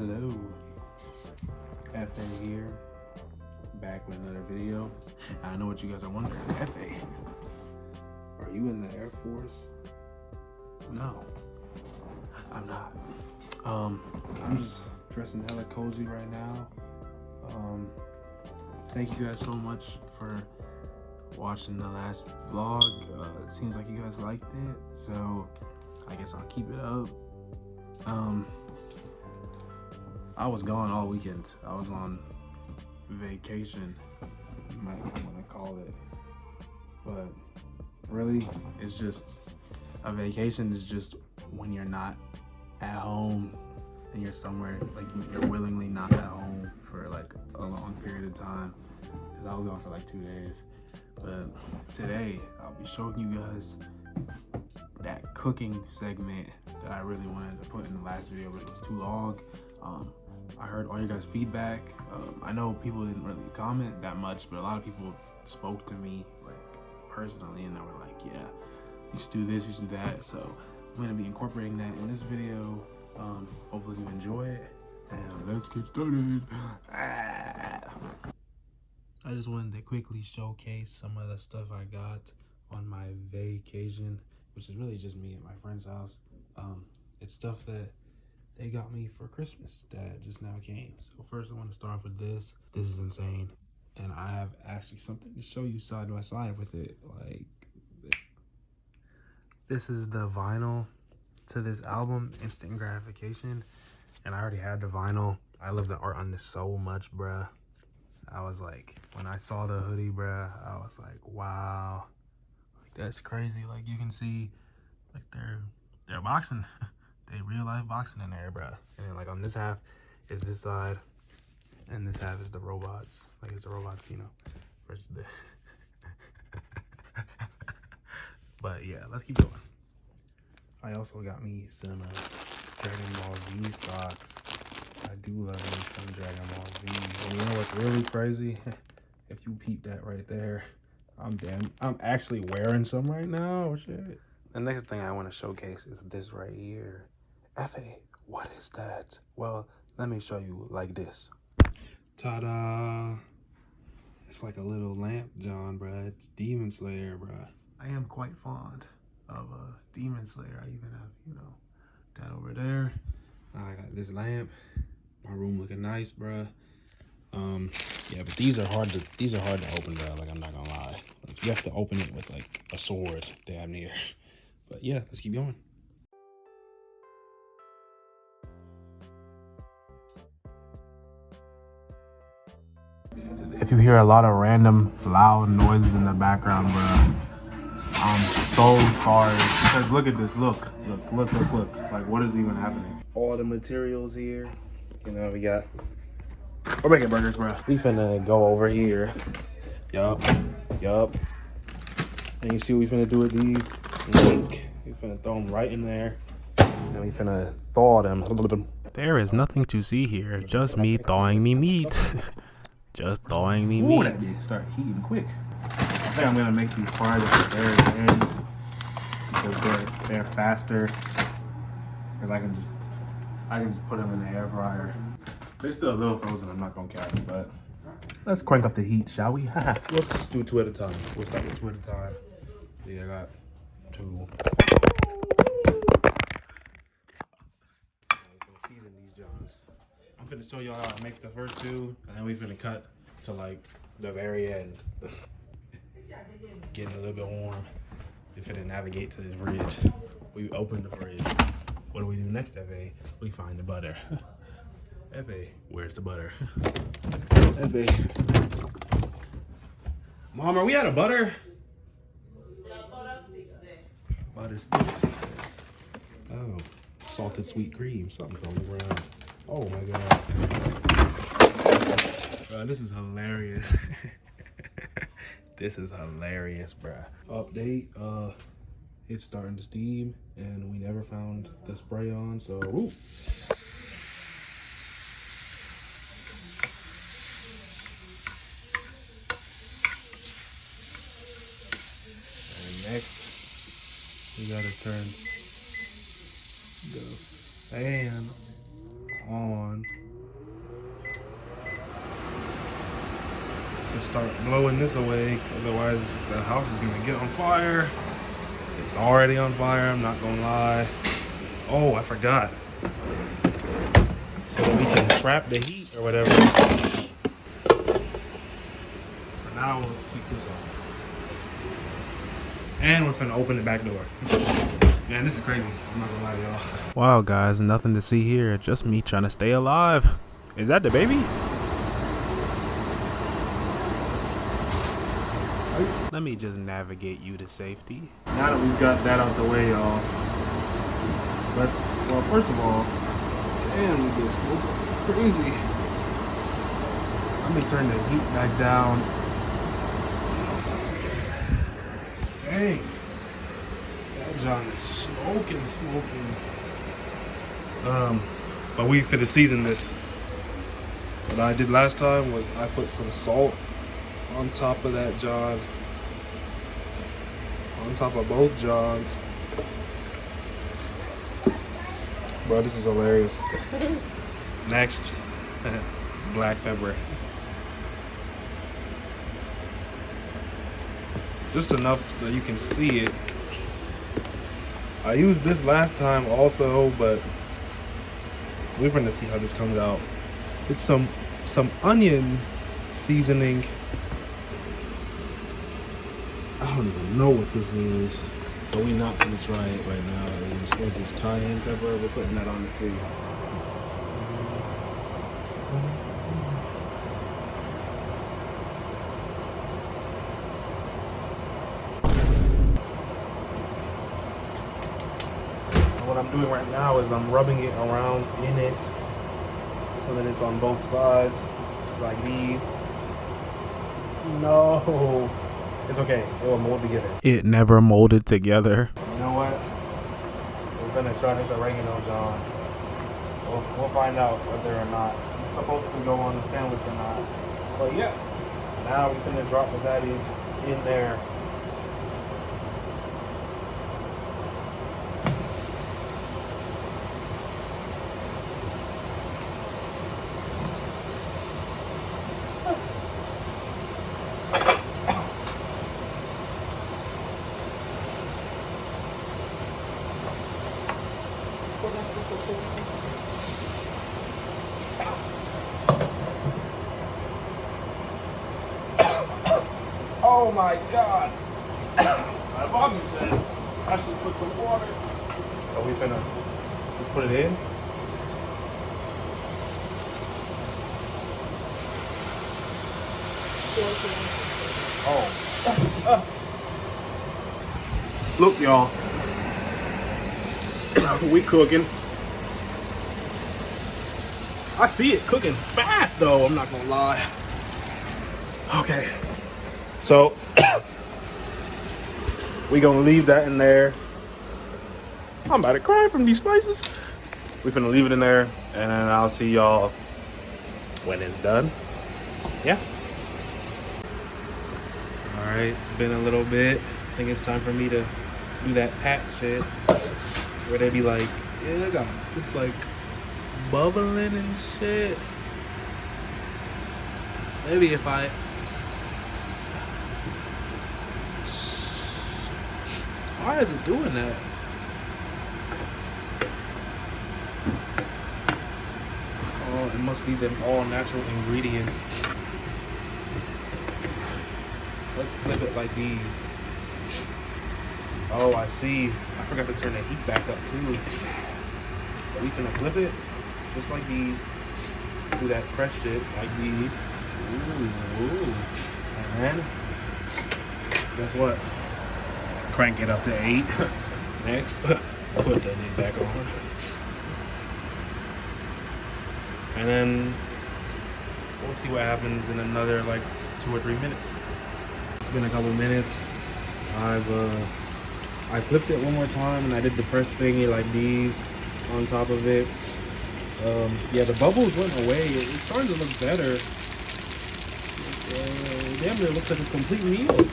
Hello, FA here, back with another video. I know what you guys are wondering. FA, are you in the Air Force? No, I'm not. I'm just dressing hella cozy right now. Thank you guys so much for watching the last vlog. It seems like you guys liked it, so I guess I'll keep it up. I was gone all weekend. I was on vacation, you might want to call it. But really, it's just a vacation is just when you're not at home and you're somewhere, like you're willingly not at home for like a long period of time. Because I was gone for like 2 days. But today, I'll be showing you guys that cooking segment that I really wanted to put in the last video, but it was too long. I heard all you guys' feedback. I know people didn't really comment that much, but a lot of people spoke to me like personally, and they were like, yeah, you should do this, you should do that. So I'm gonna be incorporating that in this video. Hopefully you enjoy it, and let's get started. I just wanted to quickly showcase some of the stuff I got on my vacation, which is really just me at my friend's house. It's stuff that they got me for Christmas that just now came. So first I want to start off with this. This is insane. And I have actually something to show you side by side with it. Like, this is the vinyl to this album, Instant Gratification. And I already had the vinyl. I love the art on this so much, bruh. I was like, when I saw the hoodie, bruh, I was like, wow. Like, that's crazy. Like, you can see, like, they're boxing. They real life boxing in there, bruh. And then like on this half is this side, and this half is the robots. Like it's the robots, you know, versus the. But yeah, let's keep going. I also got me some Dragon Ball Z socks. I do love me some Dragon Ball Z. And you know what's really crazy? If you peep that right there, I'm actually wearing some right now. Shit. The next thing I want to showcase is this right here. F.A., what is that? Well, let me show you like this. Ta-da! It's like a little lamp, John, bruh. It's Demon Slayer, bruh. I am quite fond of Demon Slayer. I even have, you know, that over there. I got this lamp. My room looking nice, bruh. Yeah, but these are hard to open, bruh. Like, I'm not gonna lie. Like, you have to open it with like a sword, damn near. But yeah, let's keep going. If you hear a lot of random loud noises in the background, bro, I'm so sorry. Because look at this, look. Like, what is even happening? All the materials here. You know, we're making burgers, bro. We finna go over here. Yup. And you see what we finna do with these? Link. We finna throw them right in there. And we finna thaw them. There is nothing to see here, just me thawing me meat. Just thawing me meat. That did start heating quick. I think I'm gonna make these fries at the very end because they're faster. Cause I can just put them in the air fryer. They're still a little frozen. I'm not gonna cap it, but let's crank up the heat, shall we? Let's just do 2 at a time. We'll start with 2 at a time. See, I got 2. Season these Johns. I'm finna show y'all how I make the first 2, and then we finna cut to like the very end. Getting a little bit warm. We finna navigate to this fridge. We open the fridge. What do we do next, F.A.? We find the butter. F.A., where's the butter? F.A. Mom, are we out of butter? Yeah, butter sticks there. Butter sticks, he says. Oh, salted sweet cream, something from the ground. Oh my god. This is hilarious. This is hilarious, bruh. Update, it's starting to steam and we never found the spray on, so ooh. And next, we gotta turn the fan on to start blowing this away. Otherwise, the house is gonna get on fire. It's already on fire, I'm not gonna lie. Oh, I forgot. So that we can trap the heat or whatever. For now, let's keep this on. And we're finna open the back door. Man, this is crazy. I'm not gonna lie to y'all. Wow, guys, nothing to see here. Just me trying to stay alive. Is that the baby? Let me just navigate you to safety. Now that we've got that out the way, y'all, well, first of all, damn, we get smoked crazy. Let me turn the heat back down. Dang. That John is smoking. But we finna season this. What I did last time was I put some salt on top of that John. On top of both Johns. Bro, this is hilarious. Next, black pepper. Just enough so that you can see it. I used this last time also, but we're gonna see how this comes out. It's some onion seasoning. I don't even know what this is, but we're not gonna try it right now. What's this, cayenne pepper? We're putting that on the too. What I'm doing right now is I'm rubbing it around in it so that it's on both sides, like these. No. It's okay. It will mold together. It never molded together. You know what? We're gonna try this oregano, John. We'll find out whether or not it's supposed to go on the sandwich or not. But yeah, now we're gonna drop the patties in there. Oh my God! My mommy said I should put some water. So we finna just put it in. Oh. Look, y'all. We cooking. I see it cooking fast though, I'm not gonna lie. Okay. So we gonna leave that in there. I'm about to cry from these spices. We finna leave it in there, and then I'll see y'all when it's done. Yeah. All right, it's been a little bit. I think it's time for me to do that pat shit, where they be like, yeah, it's like bubbling and shit. Maybe if I. Why is it doing that? Oh, it must be them all natural ingredients. Let's flip it like these. Oh, I see. I forgot to turn the heat back up too. But we finna flip it just like these. Do that press shit like these. Ooh. And then, guess what? Crank it up to 8. Next, put the lid back on. And then we'll see what happens in another like 2 or 3 minutes. It's been a couple minutes. I flipped it one more time and I did the press thingy like these on top of it. Yeah, the bubbles went away. It's starting to look better. Damn, it looks like a complete meal.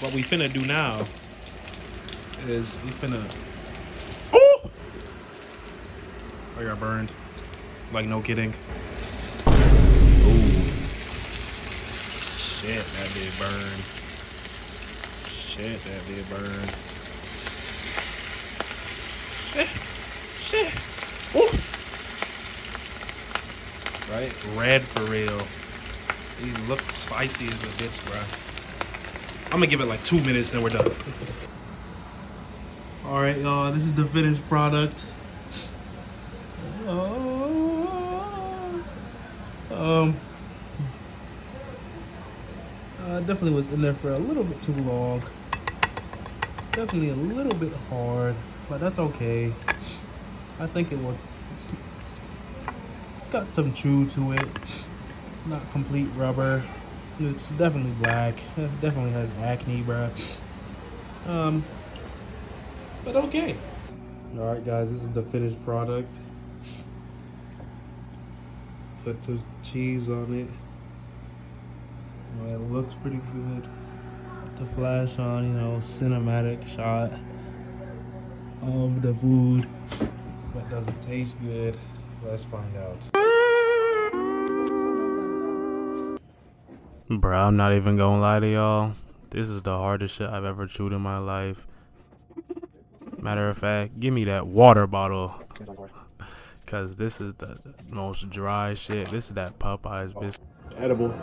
What we finna do now is we finna. Oh! I got burned. Like, no kidding. Ooh. Shit, that did burn. Shit, that did burn. Shit. Ooh. Right? Red for real. These look spicy as a bitch, bruh. I'm gonna give it like 2 minutes, then we're done. All right, y'all. This is the finished product. Definitely was in there for a little bit too long. Definitely a little bit hard, but that's okay. I think it will. It's got some chew to it. Not complete rubber. It's definitely black. It definitely has acne, bruh. But okay. All right, guys. This is the finished product. Put the cheese on it. It looks pretty good. Put the flash on, you know, cinematic shot of the food. But does it taste good? Let's find out. Bruh, I'm not even gonna lie to y'all. This is the hardest shit I've ever chewed in my life. Matter of fact, give me that water bottle. Cause this is the most dry shit. This is that Popeyes biscuit. Edible.